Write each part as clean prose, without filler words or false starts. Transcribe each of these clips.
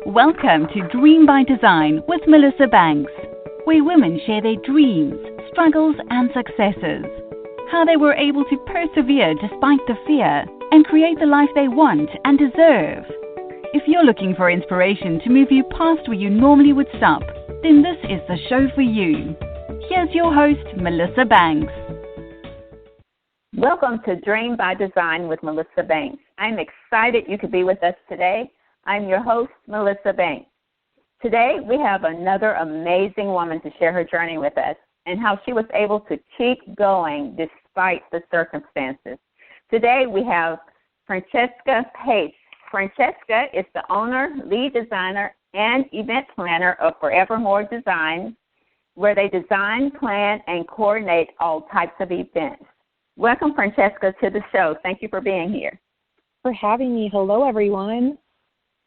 Welcome to Dream by Design with Melissa Banks, where women share their dreams, struggles, and successes. How they were able to persevere despite the fear and create the life they want and deserve. If you're looking for inspiration to move you past where you normally would stop, then this is the show for you. Here's your host, Melissa Banks. Welcome to Dream by Design with Melissa Banks. I'm excited you could be with us today. I'm your host, Melissa Banks. Today, we have another amazing woman to share her journey with us and how she was able to keep going despite the circumstances. Today, we have Francesca Pace. Francesca is the owner, lead designer, and event planner of Forevermore Design, where they design, plan, and coordinate all types of events. Welcome, Francesca, to the show. Thank you for being here. For having me. Hello, everyone.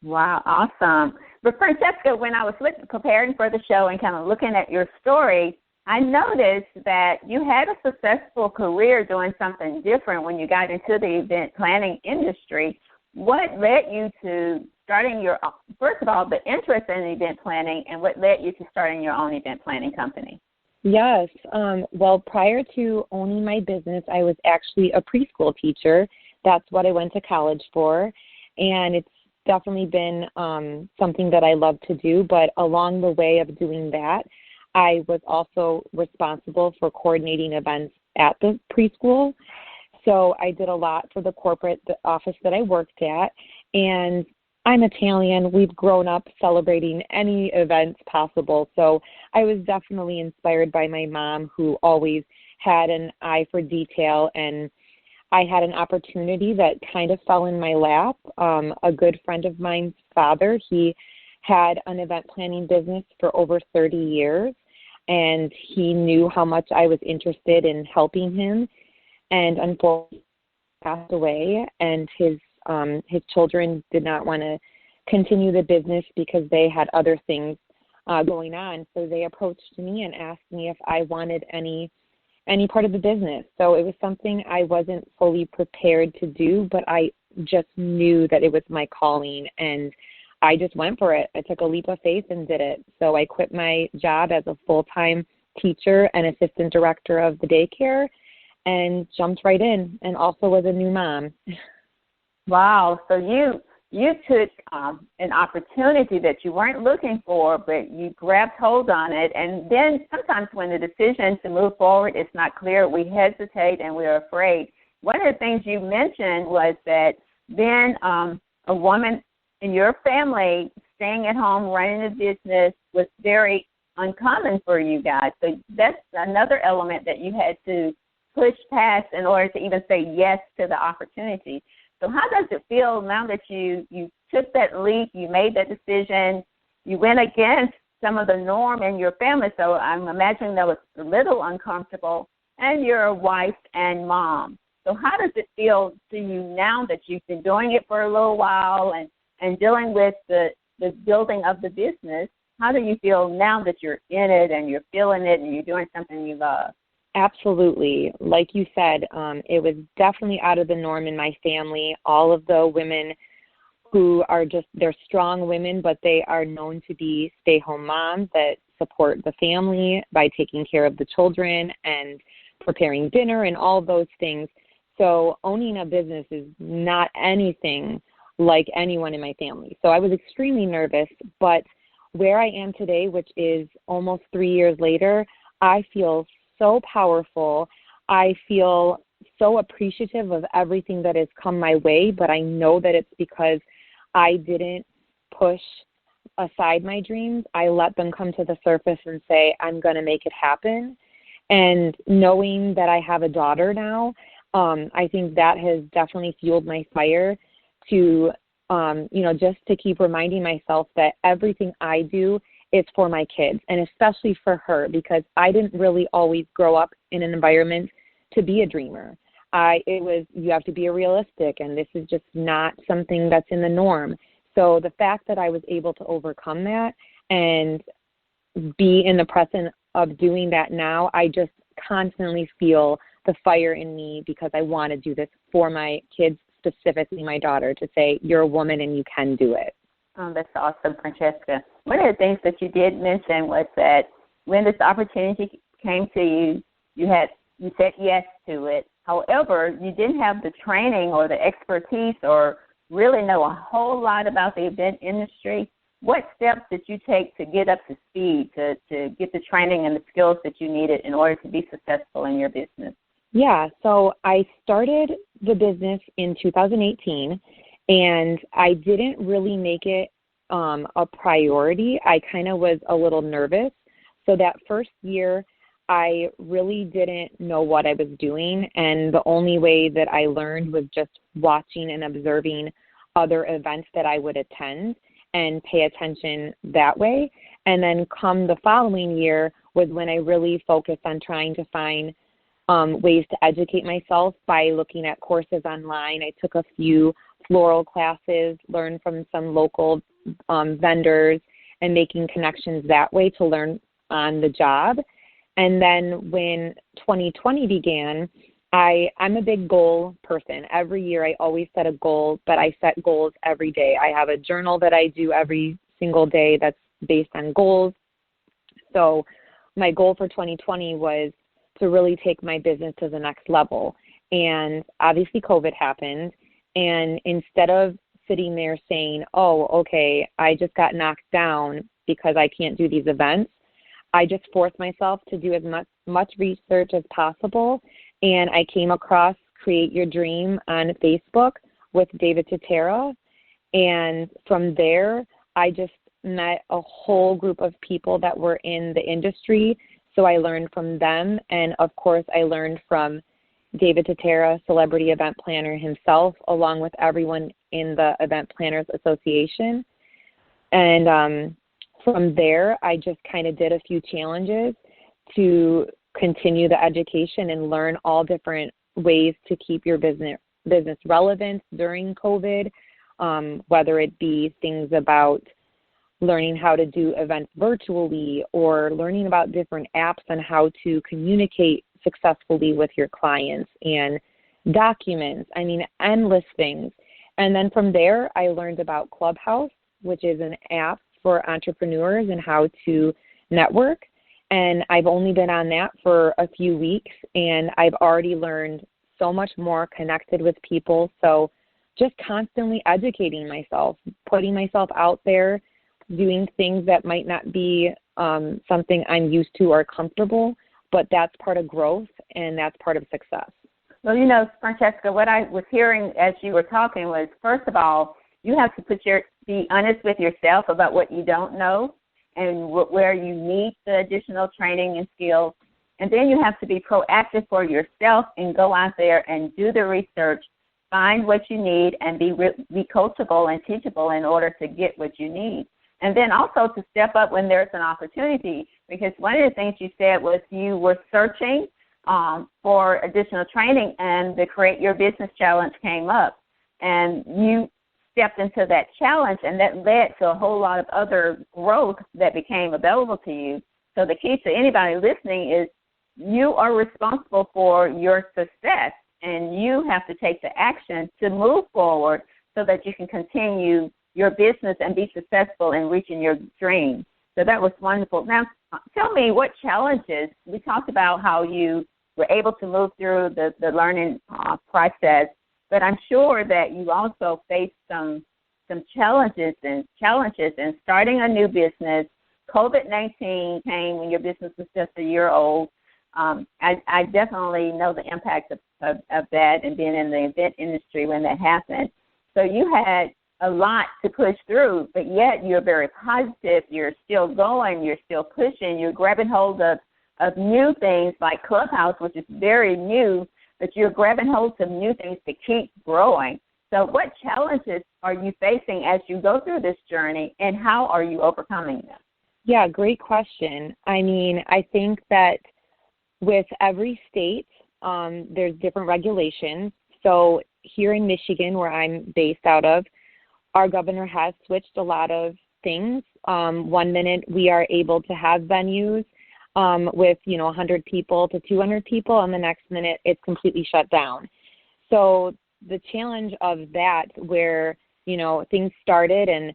Wow, awesome. But Francesca, when I was preparing for the show and kind of looking at your story, I noticed that you had a successful career doing something different when you got into the event planning industry. What led you to starting first of all, the interest in event planning, and what led you to starting your own event planning company? Yes. Well, prior to owning my business, I was actually a preschool teacher. That's what I went to college for, and it's definitely been something that I love to do. But along the way of doing that, I was also responsible for coordinating events at the preschool. So I did a lot for the corporate office that I worked at, and I'm Italian. We've grown up celebrating any events possible. So I was definitely inspired by my mom, who always had an eye for detail, and I had an opportunity that kind of fell in my lap. A good friend of mine's father, he had an event planning business for over 30 years, and he knew how much I was interested in helping him, and unfortunately passed away, and his children did not want to continue the business because they had other things going on. So they approached me and asked me if I wanted any part of the business. So it was something I wasn't fully prepared to do, but I just knew that it was my calling, and I just went for it. I took a leap of faith and did it. So I quit my job as a full-time teacher and assistant director of the daycare and jumped right in, and also was a new mom. Wow. So you took an opportunity that you weren't looking for, but you grabbed hold on it. And then sometimes when the decision to move forward is not clear, we hesitate and we're afraid. One of the things you mentioned was that being a woman in your family, staying at home, running a business was very uncommon for you guys. So that's another element that you had to push past in order to even say yes to the opportunity. So how does it feel now that you took that leap, you made that decision, you went against some of the norm in your family? So I'm imagining that was a little uncomfortable, and you're a wife and mom. So how does it feel to you now that you've been doing it for a little while and dealing with the building of the business? How do you feel now that you're in it and you're feeling it and you're doing something you love? Absolutely. Like you said, it was definitely out of the norm in my family. All of the women who are they're strong women, but they are known to be stay-home moms that support the family by taking care of the children and preparing dinner and all those things. So owning a business is not anything like anyone in my family. So I was extremely nervous, but where I am today, which is almost 3 years later, I feel so powerful. I feel so appreciative of everything that has come my way, but I know that it's because I didn't push aside my dreams. I let them come to the surface and say, I'm going to make it happen. And knowing that I have a daughter now, I think that has definitely fueled my fire to, just to keep reminding myself that everything I do is for my kids, and especially for her, because I didn't really always grow up in an environment to be a dreamer. You have to be a realistic, and this is just not something that's in the norm. So the fact that I was able to overcome that and be in the present of doing that now, I just constantly feel the fire in me because I want to do this for my kids, specifically my daughter, to say, you're a woman and you can do it. Oh, that's awesome, Francesca. One of the things that you did mention was that when this opportunity came to you, you said yes to it. However, you didn't have the training or the expertise or really know a whole lot about the event industry. What steps did you take to get up to speed, to get the training and the skills that you needed in order to be successful in your business? Yeah, so I started the business in 2018, and I didn't really make it a priority. I kind of was a little nervous. So that first year, I really didn't know what I was doing, and the only way that I learned was just watching and observing other events that I would attend and pay attention that way. And then come the following year was when I really focused on trying to find ways to educate myself by looking at courses online. I took a few floral classes, learned from some local vendors, and making connections that way to learn on the job. And then when 2020 began, I'm a big goal person. Every year I always set a goal, but I set goals every day. I have a journal that I do every single day that's based on goals. So my goal for 2020 was to really take my business to the next level. And obviously COVID happened. And instead of sitting there saying, oh, okay, I just got knocked down because I can't do these events, I just forced myself to do as much research as possible. And I came across Create Your Dream on Facebook with David Totera. And from there, I just met a whole group of people that were in the industry. So I learned from them. And of course, I learned from David Totera, celebrity event planner himself, along with everyone in the Event Planners Association. And from there, I just kind of did a few challenges to continue the education and learn all different ways to keep your business relevant during COVID, whether it be things about learning how to do events virtually or learning about different apps on how to communicate successfully with your clients and documents. I mean, endless things. And then from there, I learned about Clubhouse, which is an app for entrepreneurs and how to network. And I've only been on that for a few weeks, and I've already learned so much more, connected with people. So just constantly educating myself, putting myself out there, doing things that might not be something I'm used to or comfortable, but that's part of growth and that's part of success. Well, you know, Francesca, what I was hearing as you were talking was, first of all, you have to be honest with yourself about what you don't know and where you need the additional training and skills. And then you have to be proactive for yourself and go out there and do the research, find what you need, and be coachable and teachable in order to get what you need. And then also to step up when there's an opportunity, because one of the things you said was you were searching for additional training, and the Create Your Business Challenge came up. And you stepped into that challenge, and that led to a whole lot of other growth that became available to you. So the key to anybody listening is you are responsible for your success, and you have to take the action to move forward so that you can continue your business and be successful in reaching your dreams. So that was wonderful. Now, tell me what challenges, we talked about how you were able to move through the learning process, but I'm sure that you also faced some challenges in starting a new business. COVID-19 came when your business was just a year old. I definitely know the impact of that and being in the event industry when that happened. So you had a lot to push through, but yet you're very positive. You're still going. You're still pushing. You're grabbing hold of new things like Clubhouse, which is very new, but you're grabbing hold of new things to keep growing. So what challenges are you facing as you go through this journey, and how are you overcoming them? Yeah, great question. I mean, I think that with every state, there's different regulations. So here in Michigan, where I'm based out of, our governor has switched a lot of things. 1 minute we are able to have venues with, 100 people to 200 people, and the next minute it's completely shut down. So the challenge of that, where, things started and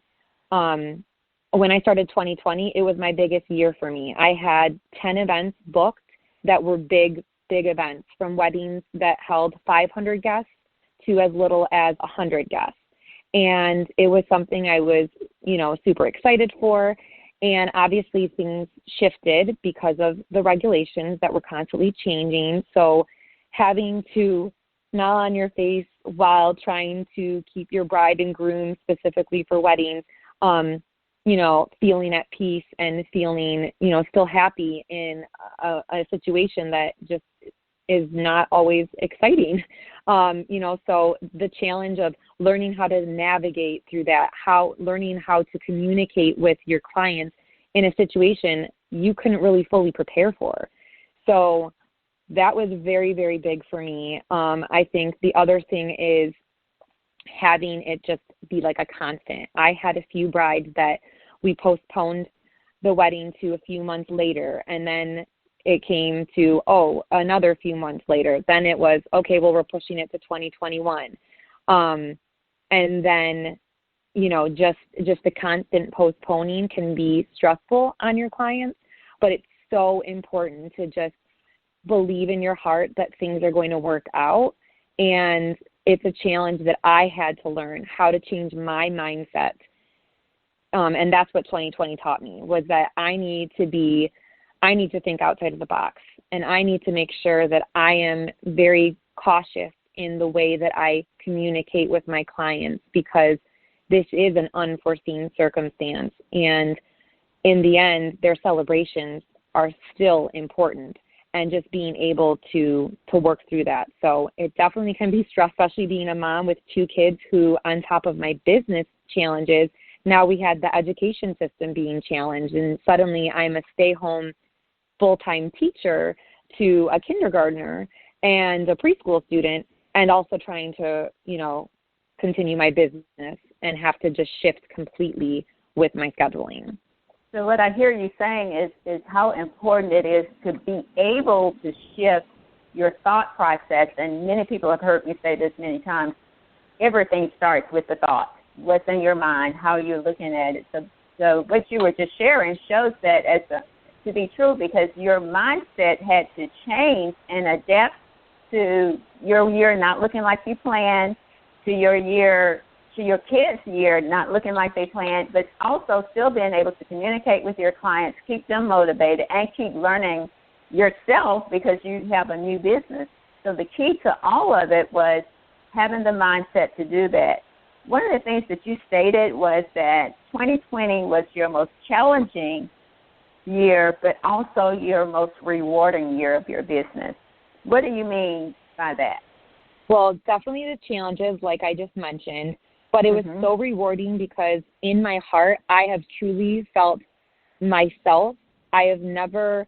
when I started 2020, it was my biggest year for me. I had 10 events booked that were big events, from weddings that held 500 guests to as little as 100 guests. And it was something I was, super excited for. And obviously things shifted because of the regulations that were constantly changing. So having to smile on your face while trying to keep your bride and groom, specifically for weddings, feeling at peace and feeling, still happy in a situation that just is not always exciting. So the challenge of learning how to navigate through that, learning how to communicate with your clients in a situation you couldn't really fully prepare for. So that was very, very big for me. I think the other thing is having it just be like a constant. I had a few brides that we postponed the wedding to a few months later, and then it came to, another few months later. Then it was, okay, well, we're pushing it to 2021. And then, just the constant postponing can be stressful on your clients, but it's so important to just believe in your heart that things are going to work out. And it's a challenge that I had to learn how to change my mindset. And that's what 2020 taught me, was that I need to think outside of the box, and I need to make sure that I am very cautious in the way that I communicate with my clients, because this is an unforeseen circumstance. And in the end, their celebrations are still important, and just being able to work through that. So it definitely can be stressful, especially being a mom with 2 kids who, on top of my business challenges, now we had the education system being challenged, and suddenly I'm a stay-home full-time teacher to a kindergartner and a preschool student, and also trying to, continue my business and have to just shift completely with my scheduling. So what I hear you saying is how important it is to be able to shift your thought process. And many people have heard me say this many times. Everything starts with the thought. What's in your mind, how you're looking at it. So what you were just sharing shows that to be true, because your mindset had to change and adapt to your year not looking like you planned, to your kids' year not looking like they planned, but also still being able to communicate with your clients, keep them motivated, and keep learning yourself because you have a new business. So the key to all of it was having the mindset to do that. One of the things that you stated was that 2020 was your most challenging year, but also your most rewarding year of your business. What do you mean by that? Well, definitely the challenges, like I just mentioned, but it was so rewarding because in my heart, I have truly felt myself. I have never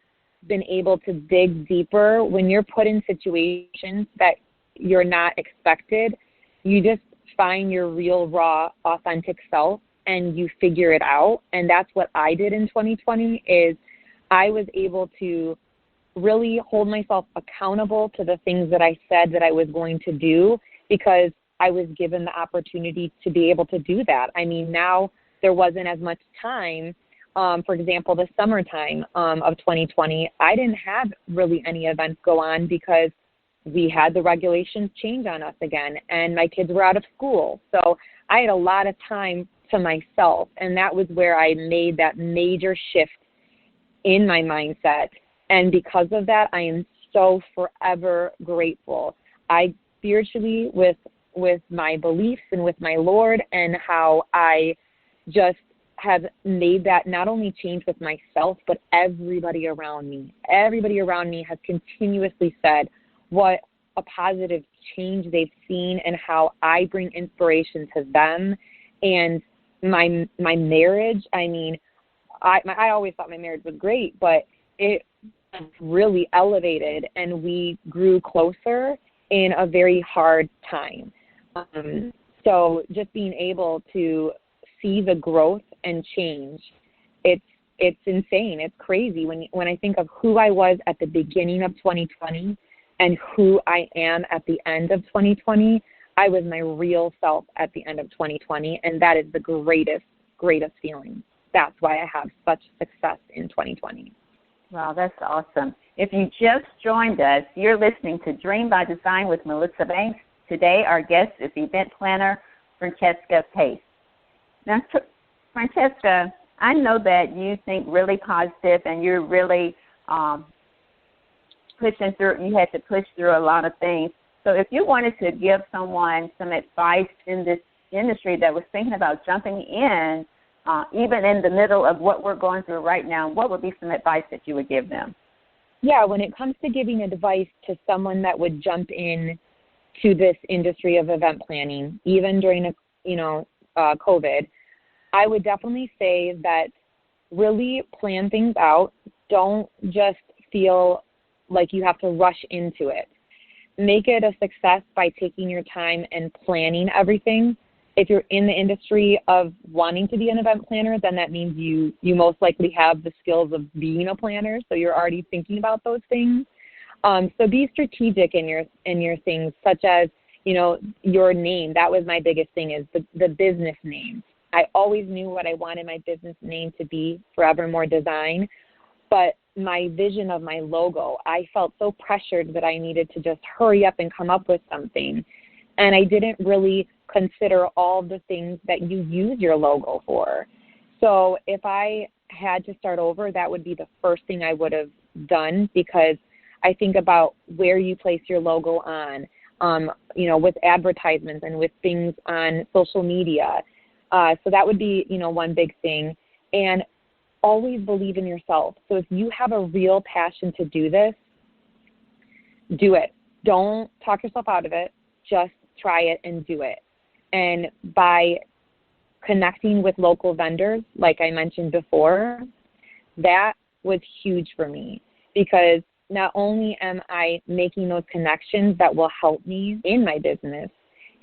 been able to dig deeper. When you're put in situations that you're not expected, you just find your real, raw, authentic self, and you figure it out. And that's what I did in 2020, is I was able to really hold myself accountable to the things that I said that I was going to do, because I was given the opportunity to be able to do that. I mean, now there wasn't as much time. For example, the summertime of 2020, I didn't have really any events go on because we had the regulations change on us again, and my kids were out of school. So I had a lot of time to myself, and that was where I made that major shift in my mindset. And because of that, I am so forever grateful. I spiritually, with my beliefs and with my Lord, and how I just have made that not only change with myself, but everybody around me. Everybody around me has continuously said what a positive change they've seen, and how I bring inspiration to them. And my marriage, I mean, I always thought my marriage was great, but it really elevated, and we grew closer in a very hard time. So just being able to see the growth and change, it's insane. It's crazy when I think of who I was at the beginning of 2020 and who I am at the end of 2020. I was my real self at the end of 2020, and that is the greatest greatest feelings. That's why I have such success in 2020. Wow, that's awesome. If you just joined us, you're listening to Dream by Design with Melissa Banks. Today, our guest is event planner Francesca Pace. Now, Francesca, I know that you think really positive and you're really pushing through. You had to push through a lot of things. So if you wanted to give someone some advice in this industry that was thinking about jumping in, even in the middle of what we're going through right now, what would be some advice that you would give them? Yeah, when it comes to giving advice to someone that would jump in to this industry of event planning, even during COVID, I would definitely say that really plan things out. Don't just feel like you have to rush into it. Make it a success by taking your time and planning everything. If you're in the industry of wanting to be an event planner, then that means you most likely have the skills of being a planner, so you're already thinking about those things. So be strategic in your things, such as, your name. That was my biggest thing, is the business name. I always knew what I wanted my business name to be, Forevermore Design, but my vision of my logo, I felt so pressured that I needed to just hurry up and come up with something. And I didn't really consider all the things that you use your logo for. So if I had to start over, that would be the first thing I would have done, because I think about where you place your logo on, with advertisements and with things on social media. So that would be, one big thing. And always believe in yourself. So if you have a real passion to do this, do it. Don't talk yourself out of it. Just try it and do it. And by connecting with local vendors, like I mentioned before, that was huge for me, because not only am I making those connections that will help me in my business,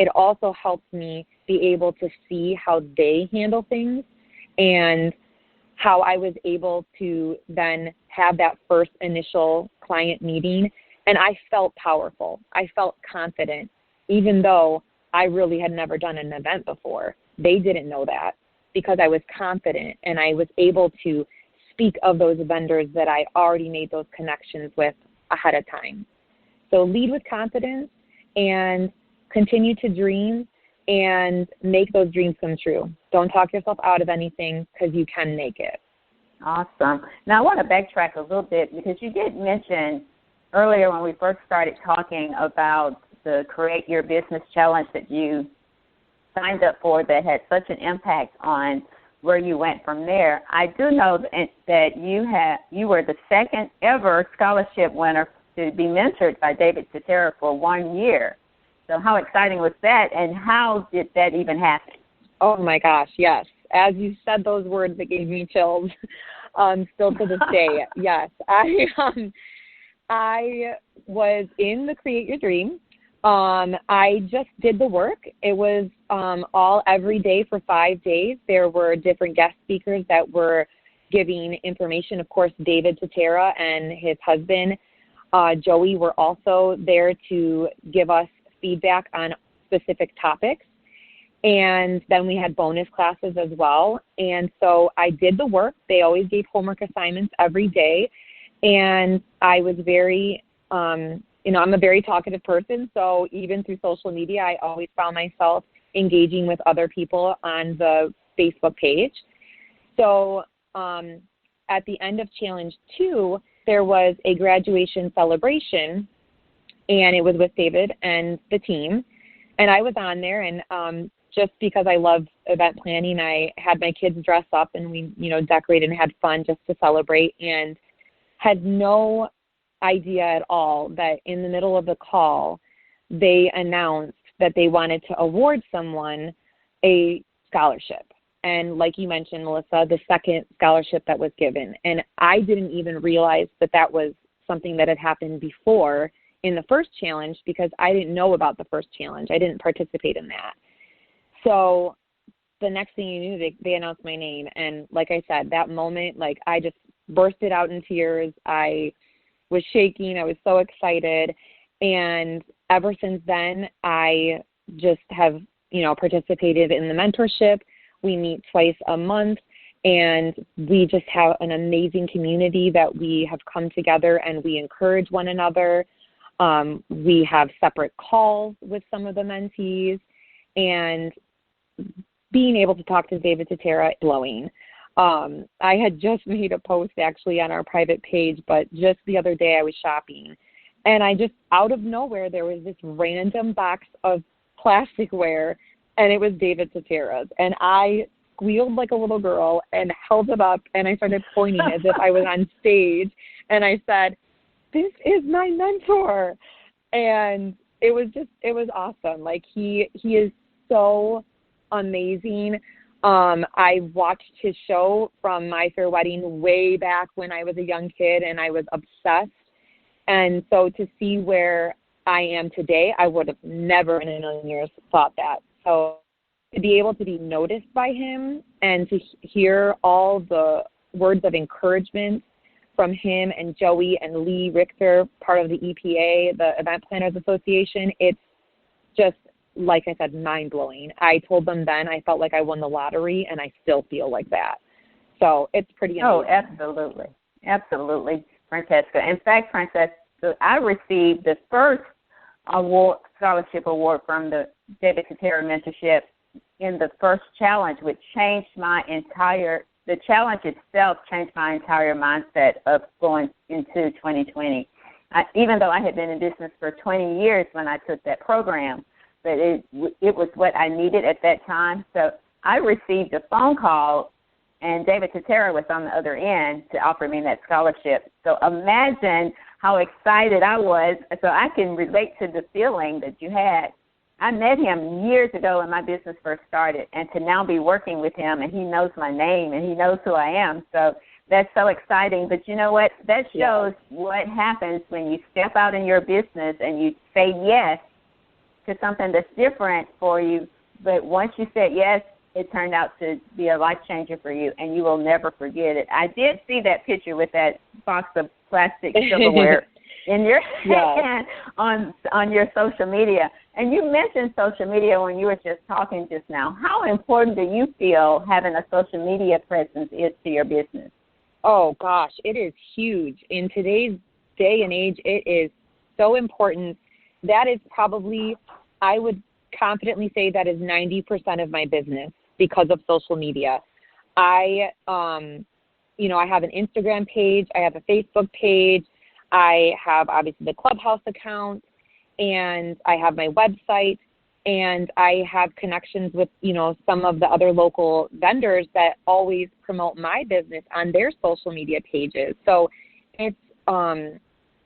it also helps me be able to see how they handle things and how I was able to then have that first initial client meeting. And I felt powerful. I felt confident, even though I really had never done an event before. They didn't know that, because I was confident and I was able to speak of those vendors that I already made those connections with ahead of time. So lead with confidence and continue to dream and make those dreams come true. Don't talk yourself out of anything, because you can make it. Awesome. Now I want to backtrack a little bit, because you did mention earlier when we first started talking about the Create Your Business Challenge that you signed up for that had such an impact on where you went from there. I do know that you were the second ever scholarship winner to be mentored by David Cetera for 1 year. So how exciting was that, and how did that even happen? Oh, my gosh, yes. As you said those words, it gave me chills, still to this day. Yes, I was in the Create Your Dream. I just did the work. It was all every day for 5 days. There were different guest speakers that were giving information. Of course, David Cetera and his husband, Joey, were also there to give us feedback on specific topics. And then we had bonus classes as well. And so I did the work. They always gave homework assignments every day. And I was very, I'm a very talkative person. So even through social media, I always found myself engaging with other people on the Facebook page. So at the end of Challenge 2, there was a graduation celebration, and it was with David and the team. And I was on there, and just because I love event planning, I had my kids dress up, and we, decorated and had fun just to celebrate, and had no idea at all that in the middle of the call, they announced that they wanted to award someone a scholarship. And like you mentioned, Melissa, the second scholarship that was given. And I didn't even realize that that was something that had happened before in the first challenge, because I didn't know about the first challenge. I didn't participate in that. So the next thing you knew, they announced my name. And like I said, that moment, I just bursted out in tears. I was shaking. I was so excited. And ever since then, I just have, participated in the mentorship We meet twice a month, and we just have an amazing community that we have come together and we encourage one another. We have separate calls with some of the mentees, and being able to talk to David Tatera is blowing. I had just made a post actually on our private page, but just the other day I was shopping, and I just, out of nowhere, there was this random box of plasticware, and it was David Tatera's, and I squealed like a little girl and held it up, and I started pointing as if I was on stage, and I said, "This is my mentor." And it was awesome. Like, he is so amazing. I watched his show from My Fair Wedding way back when I was a young kid, and I was obsessed. And so to see where I am today, I would have never in a million years thought that. So to be able to be noticed by him and to hear all the words of encouragement from him and Joey and Lee Richter, part of the EPA, the Event Planners Association, it's just, like I said, mind-blowing. I told them then I felt like I won the lottery, and I still feel like that. So it's pretty amazing. Oh, absolutely. Absolutely, Francesca. In fact, Francesca, I received the first scholarship award from the David Tatera Mentorship in the first challenge, which changed the challenge itself changed my entire mindset of going into 2020. Even though I had been in business for 20 years when I took that program, but it was what I needed at that time. So I received a phone call, and David Tatera was on the other end to offer me that scholarship. So imagine how excited I was. So I can relate to the feeling that you had. I met him years ago when my business first started, and to now be working with him, and he knows my name, and he knows who I am. So that's so exciting. But you know what? That shows what happens when you step out in your business and you say yes to something that's different for you. But once you said yes, it turned out to be a life changer for you, and you will never forget it. I did see that picture with that box of plastic silverware in your hand on your social media. And you mentioned social media when you were just talking just now. How important do you feel having a social media presence is to your business? Oh, gosh, it is huge. In today's day and age, it is so important. That is probably, I would confidently say that is 90% of my business because of social media. I have an Instagram page. I have a Facebook page. I have, obviously, the Clubhouse account, and I have my website, and I have connections with, some of the other local vendors that always promote my business on their social media pages. So it's,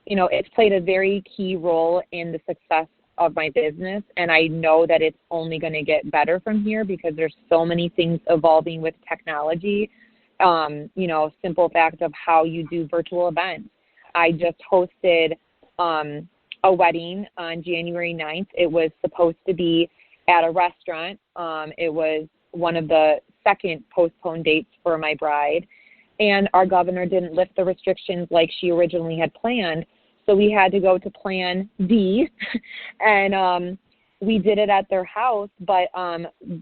it's played a very key role in the success of my business, and I know that it's only going to get better from here because there's so many things evolving with technology. Simple fact of how you do virtual events. I just hosted a wedding on January 9th. It was supposed to be at a restaurant. It was one of the second postponed dates for my bride, and our governor didn't lift the restrictions like she originally had planned. So we had to go to Plan D, and we did it at their house, but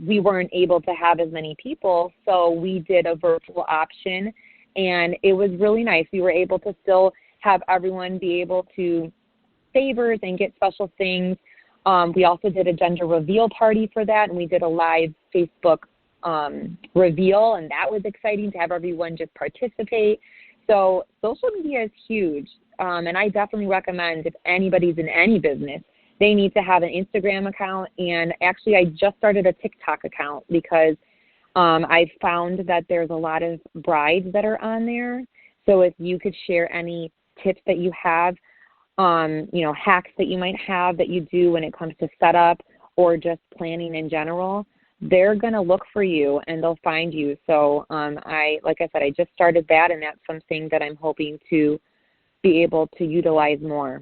we weren't able to have as many people, so we did a virtual option, and it was really nice. We were able to still have everyone be able to favors and get special things. We also did a gender reveal party for that, and we did a live Facebook reveal, and that was exciting to have everyone just participate. So social media is huge. And I definitely recommend if anybody's in any business, they need to have an Instagram account. And actually, I just started a TikTok account because I found that there's a lot of brides that are on there. So if you could share any tips that you have, hacks that you might have that you do when it comes to setup or just planning in general, they're going to look for you and they'll find you. So I just started that, and that's something that I'm hoping to be able to utilize more.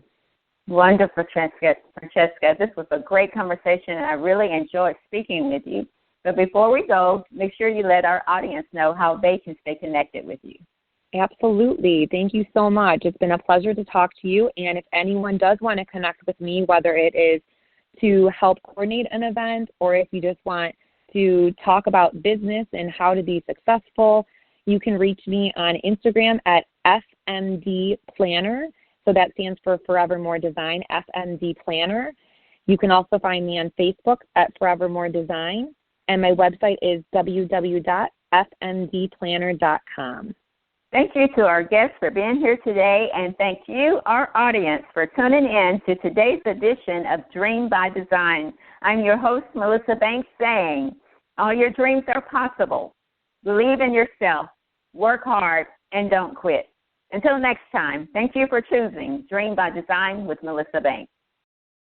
Wonderful, Francesca. This was a great conversation, and I really enjoyed speaking with you. But before we go, make sure you let our audience know how they can stay connected with you. Absolutely. Thank you so much. It's been a pleasure to talk to you. And if anyone does want to connect with me, whether it is to help coordinate an event or if you just want to talk about business and how to be successful, you can reach me on Instagram at FMD Planner. So that stands for Forevermore Design, FMD Planner. You can also find me on Facebook at Forevermore Design, and my website is www.fmdplanner.com. Thank you to our guests for being here today, and thank you, our audience, for tuning in to today's edition of Dream by Design. I'm your host, Melissa Banks, saying, all your dreams are possible. Believe in yourself, work hard, and don't quit. Until next time, thank you for choosing Dream by Design with Melissa Banks.